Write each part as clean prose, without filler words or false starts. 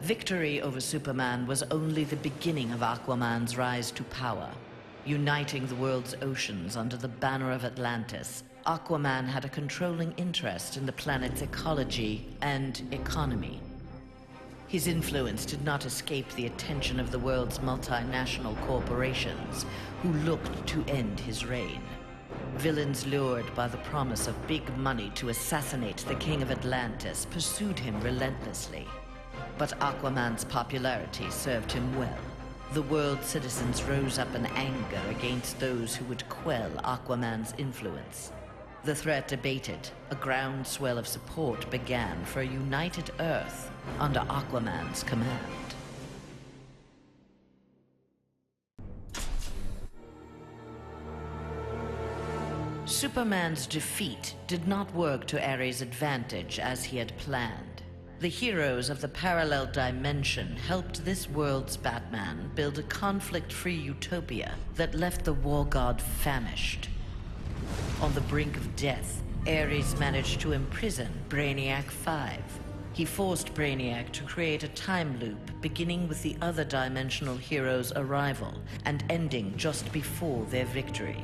Victory over Superman was only the beginning of Aquaman's rise to power. Uniting the world's oceans under the banner of Atlantis, Aquaman had a controlling interest in the planet's ecology and economy. His influence did not escape the attention of the world's multinational corporations, who looked to end his reign. Villains lured by the promise of big money to assassinate the King of Atlantis pursued him relentlessly. But Aquaman's popularity served him well. The world's citizens rose up in anger against those who would quell Aquaman's influence. The threat abated. A groundswell of support began for a united Earth under Aquaman's command. Superman's defeat did not work to Ares' advantage as he had planned. The heroes of the parallel dimension helped this world's Batman build a conflict-free utopia that left the war god famished. On the brink of death, Ares managed to imprison Brainiac 5. He forced Brainiac to create a time loop beginning with the other dimensional heroes' arrival and ending just before their victory.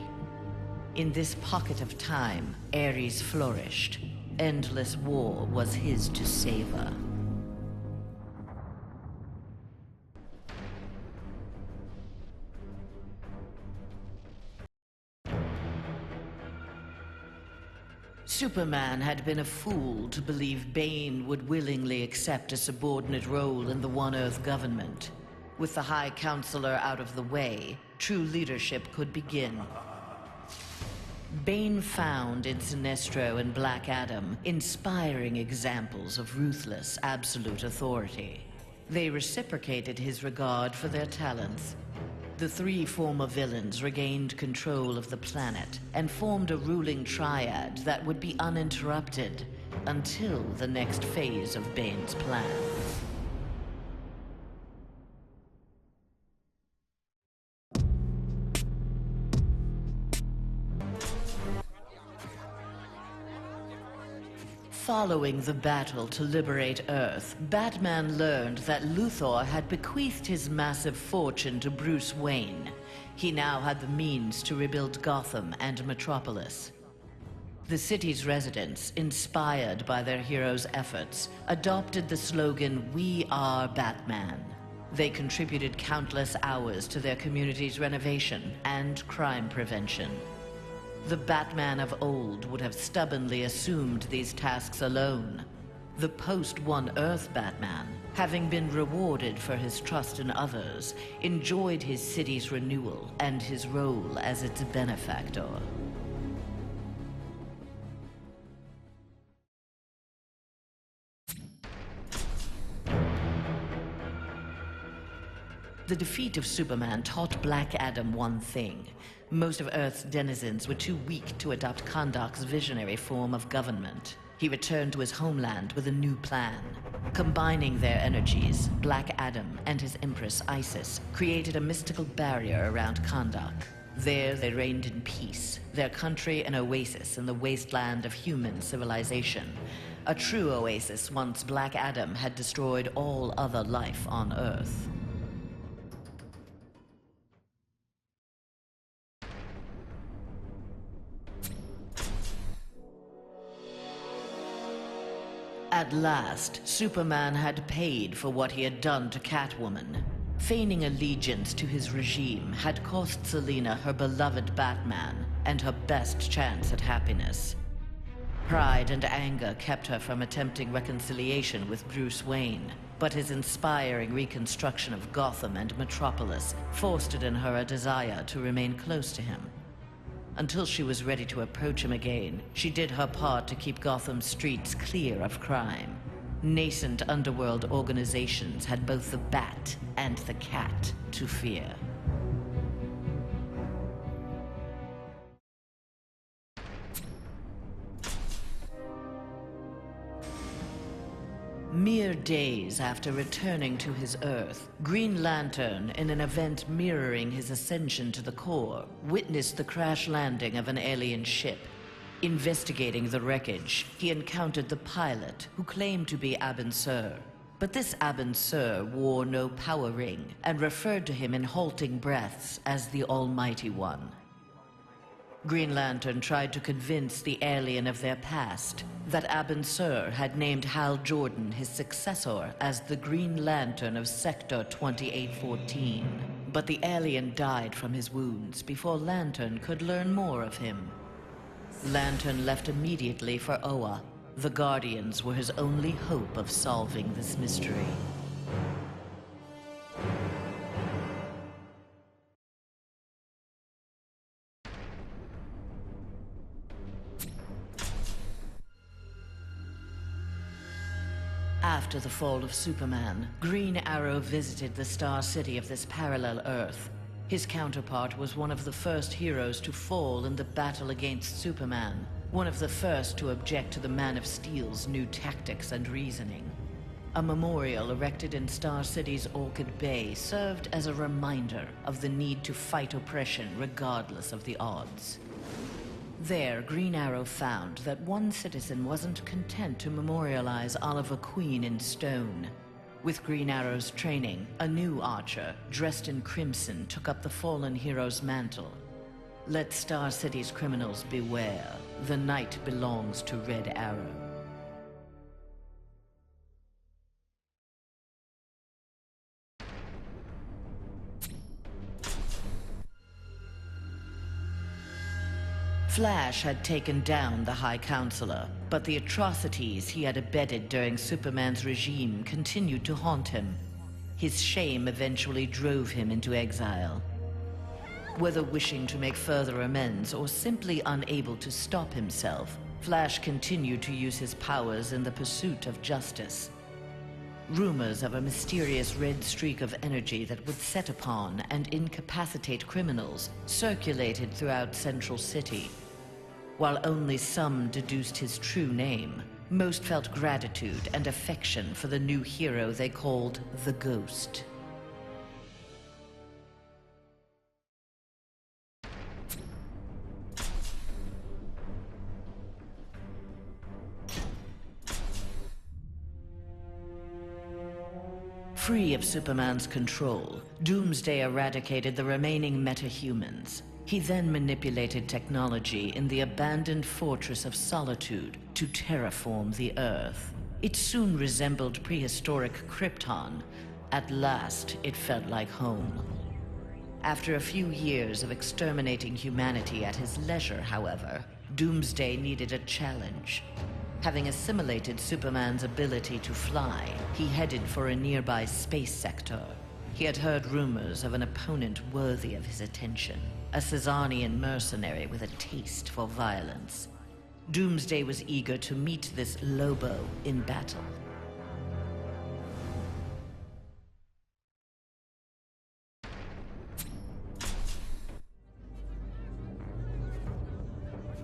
In this pocket of time, Ares flourished. Endless war was his to savor. Superman had been a fool to believe Bane would willingly accept a subordinate role in the One Earth government. With the High Counselor out of the way, true leadership could begin. Bane found in Sinestro and Black Adam inspiring examples of ruthless, absolute authority. They reciprocated his regard for their talents. The three former villains regained control of the planet and formed a ruling triad that would be uninterrupted until the next phase of Bane's plan. Following the battle to liberate Earth, Batman learned that Luthor had bequeathed his massive fortune to Bruce Wayne. He now had the means to rebuild Gotham and Metropolis. The city's residents, inspired by their hero's efforts, adopted the slogan, "We are Batman." They contributed countless hours to their community's renovation and crime prevention. The Batman of old would have stubbornly assumed these tasks alone. The post-One Earth Batman, having been rewarded for his trust in others, enjoyed his city's renewal and his role as its benefactor. The defeat of Superman taught Black Adam one thing. Most of Earth's denizens were too weak to adopt Kahndaq's visionary form of government. He returned to his homeland with a new plan. Combining their energies, Black Adam and his Empress Isis created a mystical barrier around Kahndaq. There they reigned in peace, their country an oasis in the wasteland of human civilization. A true oasis once Black Adam had destroyed all other life on Earth. At last, Superman had paid for what he had done to Catwoman. Feigning allegiance to his regime had cost Selina her beloved Batman and her best chance at happiness. Pride and anger kept her from attempting reconciliation with Bruce Wayne, but his inspiring reconstruction of Gotham and Metropolis fostered in her a desire to remain close to him. Until she was ready to approach him again, she did her part to keep Gotham's streets clear of crime. Nascent underworld organizations had both the Bat and the Cat to fear. Mere days after returning to his Earth, Green Lantern, in an event mirroring his ascension to the core, witnessed the crash landing of an alien ship. Investigating the wreckage, he encountered the pilot, who claimed to be Abin Sur. But this Abin Sur wore no power ring and referred to him in halting breaths as the Almighty One. Green Lantern tried to convince the alien of their past that Abin Sur had named Hal Jordan, his successor, as the Green Lantern of Sector 2814. But the alien died from his wounds before Lantern could learn more of him. Lantern left immediately for Oa. The Guardians were his only hope of solving this mystery. After the fall of Superman, Green Arrow visited the Star City of this parallel Earth. His counterpart was one of the first heroes to fall in the battle against Superman, one of the first to object to the Man of Steel's new tactics and reasoning. A memorial erected in Star City's Orchid Bay served as a reminder of the need to fight oppression regardless of the odds. There, Green Arrow found that one citizen wasn't content to memorialize Oliver Queen in stone. With Green Arrow's training, a new archer, dressed in crimson, took up the fallen hero's mantle. Let Star City's criminals beware. The night belongs to Red Arrow. Flash had taken down the High Counselor, but the atrocities he had abetted during Superman's regime continued to haunt him. His shame eventually drove him into exile. Whether wishing to make further amends or simply unable to stop himself, Flash continued to use his powers in the pursuit of justice. Rumors of a mysterious red streak of energy that would set upon and incapacitate criminals circulated throughout Central City. While only some deduced his true name, most felt gratitude and affection for the new hero they called the Ghost. Free of Superman's control, Doomsday eradicated the remaining metahumans. He then manipulated technology in the abandoned Fortress of Solitude to terraform the Earth. It soon resembled prehistoric Krypton. At last, it felt like home. After a few years of exterminating humanity at his leisure, however, Doomsday needed a challenge. Having assimilated Superman's ability to fly, he headed for a nearby space sector. He had heard rumors of an opponent worthy of his attention, a Cesarian mercenary with a taste for violence. Doomsday was eager to meet this Lobo in battle.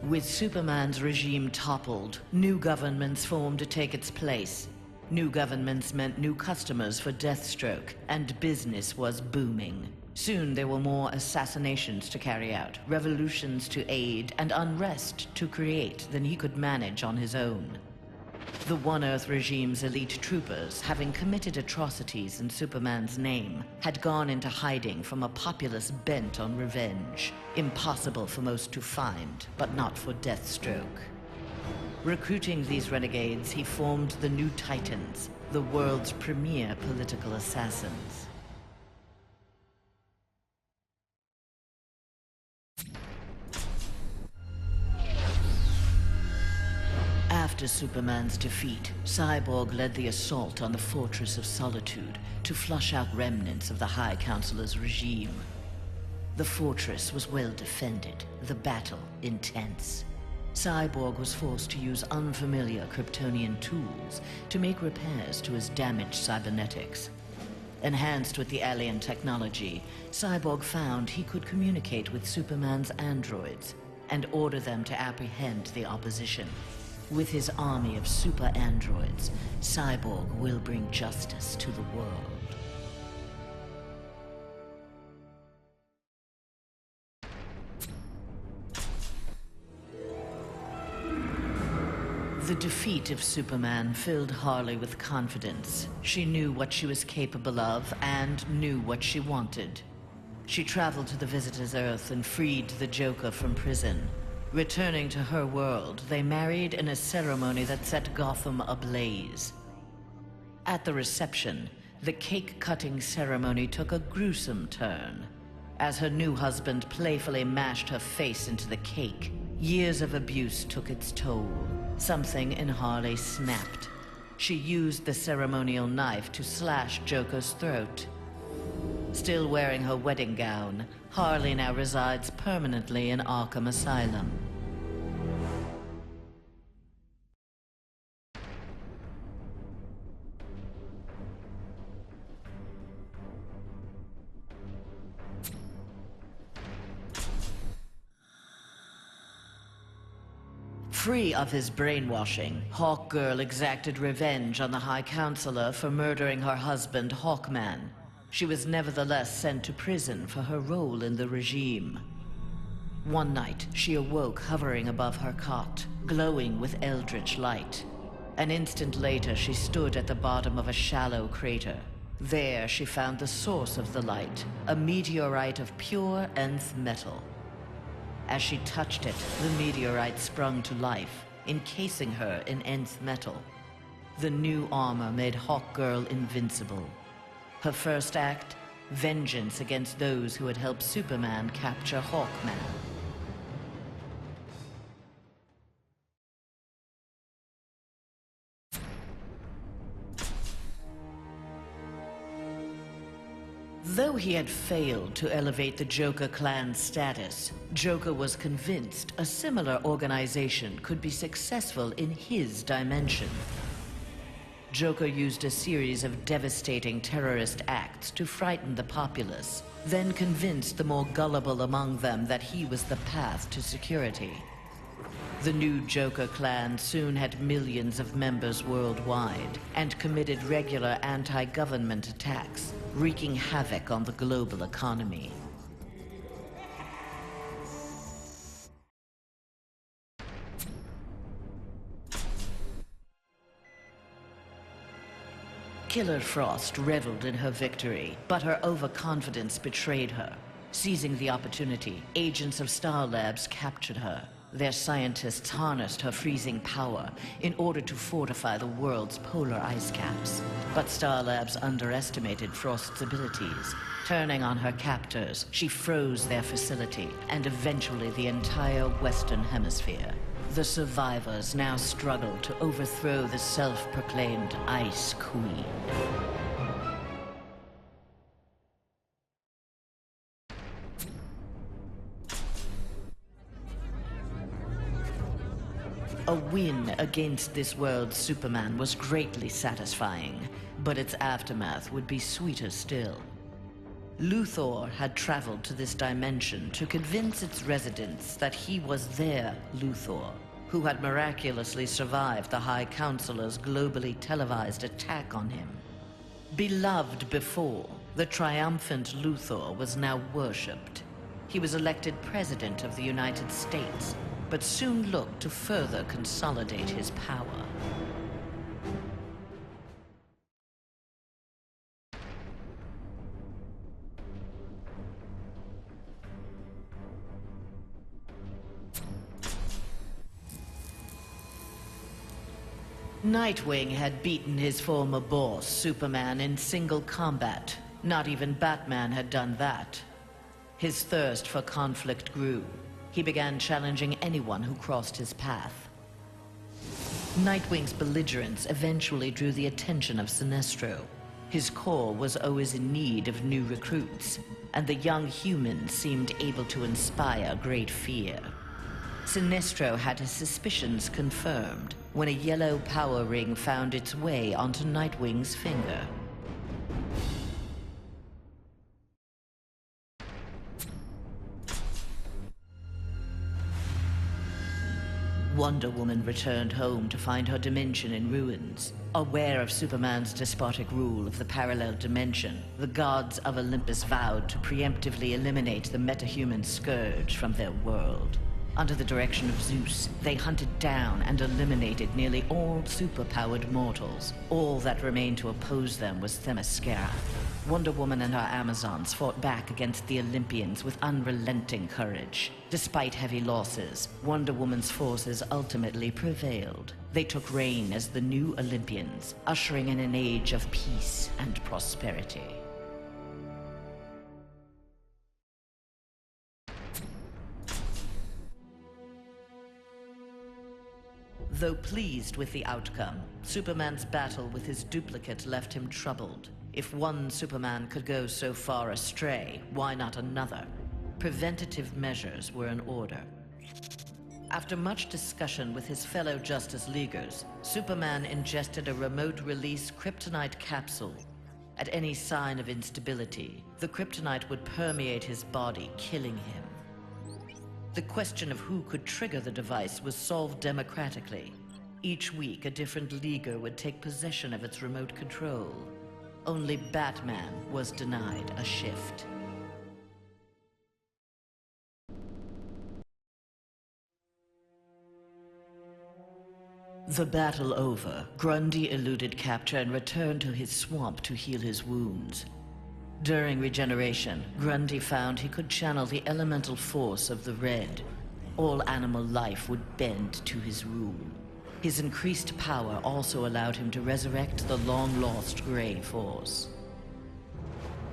With Superman's regime toppled, new governments formed to take its place. New governments meant new customers for Deathstroke, and business was booming. Soon there were more assassinations to carry out, revolutions to aid, and unrest to create than he could manage on his own. The One Earth regime's elite troopers, having committed atrocities in Superman's name, had gone into hiding from a populace bent on revenge. Impossible for most to find, but not for Deathstroke. Recruiting these renegades, he formed the New Titans, the world's premier political assassins. After Superman's defeat, Cyborg led the assault on the Fortress of Solitude to flush out remnants of the High Counselor's regime. The fortress was well defended, the battle intense. Cyborg was forced to use unfamiliar Kryptonian tools to make repairs to his damaged cybernetics. Enhanced with the alien technology, Cyborg found he could communicate with Superman's androids and order them to apprehend the opposition. With his army of super androids, Cyborg will bring justice to the world. The The defeat of Superman filled Harley with confidence. She knew what she was capable of and knew what she wanted. She traveled to the Visitor's Earth and freed the Joker from prison. Returning to her world, they married in a ceremony that set Gotham ablaze. At the reception, the cake-cutting ceremony took a gruesome turn. As her new husband playfully mashed her face into the cake, years of abuse took its toll. Something in Harley snapped. She used the ceremonial knife to slash Joker's throat. Still wearing her wedding gown, Harley now resides permanently in Arkham Asylum. Free of his brainwashing, Hawkgirl exacted revenge on the High Counselor for murdering her husband, Hawkman. She was nevertheless sent to prison for her role in the regime. One night, she awoke hovering above her cot, glowing with eldritch light. An instant later, she stood at the bottom of a shallow crater. There, she found the source of the light, a meteorite of pure nth metal. As she touched it, the meteorite sprung to life, encasing her in nth metal. The new armor made Hawkgirl invincible. Her first act, vengeance against those who had helped Superman capture Hawkman. Though he had failed to elevate the Joker clan's status, Joker was convinced a similar organization could be successful in his dimension. Joker used a series of devastating terrorist acts to frighten the populace, then convinced the more gullible among them that he was the path to security. The new Joker clan soon had millions of members worldwide and committed regular anti-government attacks, wreaking havoc on the global economy. Killer Frost reveled in her victory, but her overconfidence betrayed her. Seizing the opportunity, agents of Star Labs captured her. Their scientists harnessed her freezing power in order to fortify the world's polar ice caps. But Star Labs underestimated Frost's abilities. Turning on her captors, she froze their facility and eventually the entire Western Hemisphere. The survivors now struggle to overthrow the self-proclaimed Ice Queen. A win against this world's Superman was greatly satisfying, but its aftermath would be sweeter still. Luthor had traveled to this dimension to convince its residents that he was their Luthor, who had miraculously survived the High Counselor's globally televised attack on him. Beloved before, the triumphant Luthor was now worshipped. He was elected President of the United States, but soon looked to further consolidate his power. Nightwing had beaten his former boss, Superman, in single combat. Not even Batman had done that. His thirst for conflict grew. He began challenging anyone who crossed his path. Nightwing's belligerence eventually drew the attention of Sinestro. His corps was always in need of new recruits, and the young humans seemed able to inspire great fear. Sinestro had his suspicions confirmed when a yellow power ring found its way onto Nightwing's finger. Wonder Woman returned home to find her dimension in ruins. Aware of Superman's despotic rule of the parallel dimension, the gods of Olympus vowed to preemptively eliminate the metahuman scourge from their world. Under the direction of Zeus, they hunted down and eliminated nearly all superpowered mortals. All that remained to oppose them was Themyscira. Wonder Woman and her Amazons fought back against the Olympians with unrelenting courage. Despite heavy losses, Wonder Woman's forces ultimately prevailed. They took reign as the new Olympians, ushering in an age of peace and prosperity. Though pleased with the outcome, Superman's battle with his duplicate left him troubled. If one Superman could go so far astray, why not another? Preventative measures were in order. After much discussion with his fellow Justice Leaguers, Superman ingested a remote-release kryptonite capsule. At any sign of instability, the kryptonite would permeate his body, killing him. The question of who could trigger the device was solved democratically. Each week, a different Leaguer would take possession of its remote control. Only Batman was denied a shift. The battle over, Grundy eluded capture and returned to his swamp to heal his wounds. During regeneration, Grundy found he could channel the elemental force of the Red. All animal life would bend to his rule. His increased power also allowed him to resurrect the long-lost Grey Force.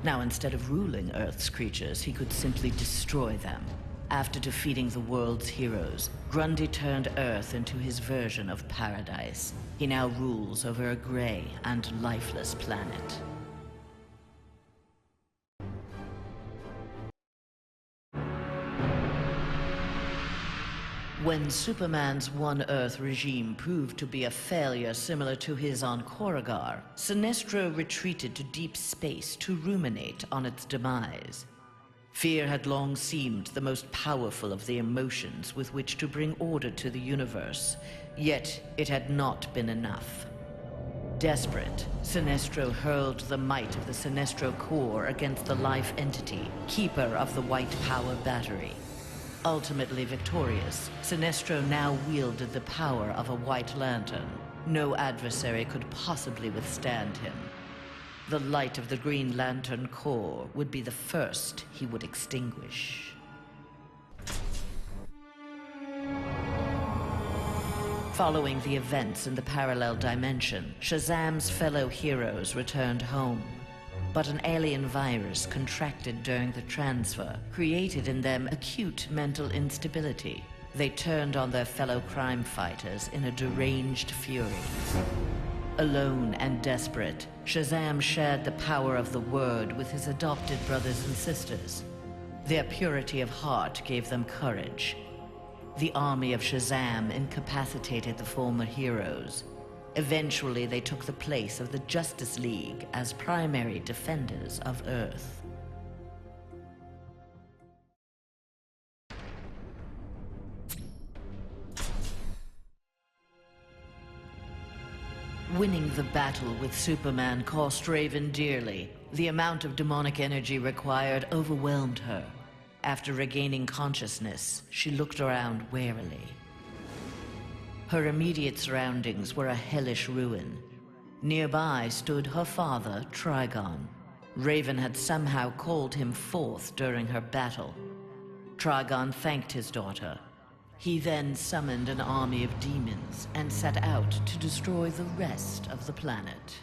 Now, instead of ruling Earth's creatures, he could simply destroy them. After defeating the world's heroes, Grundy turned Earth into his version of paradise. He now rules over a gray and lifeless planet. When Superman's One Earth regime proved to be a failure similar to his on Korugar, Sinestro retreated to deep space to ruminate on its demise. Fear had long seemed the most powerful of the emotions with which to bring order to the universe, yet it had not been enough. Desperate, Sinestro hurled the might of the Sinestro core against the life entity, keeper of the White Power Battery. Ultimately victorious, Sinestro now wielded the power of a White Lantern. No adversary could possibly withstand him. The light of the Green Lantern core would be the first he would extinguish. Following the events in the parallel dimension, Shazam's fellow heroes returned home. But an alien virus contracted during the transfer created in them acute mental instability. They turned on their fellow crime fighters in a deranged fury. Alone and desperate, Shazam shared the power of the Word with his adopted brothers and sisters. Their purity of heart gave them courage. The army of Shazam incapacitated the former heroes. Eventually, they took the place of the Justice League as primary defenders of Earth. Winning the battle with Superman cost Raven dearly. The amount of demonic energy required overwhelmed her. After regaining consciousness, she looked around warily. Her immediate surroundings were a hellish ruin. Nearby stood her father, Trigon. Raven had somehow called him forth during her battle. Trigon thanked his daughter. He then summoned an army of demons and set out to destroy the rest of the planet.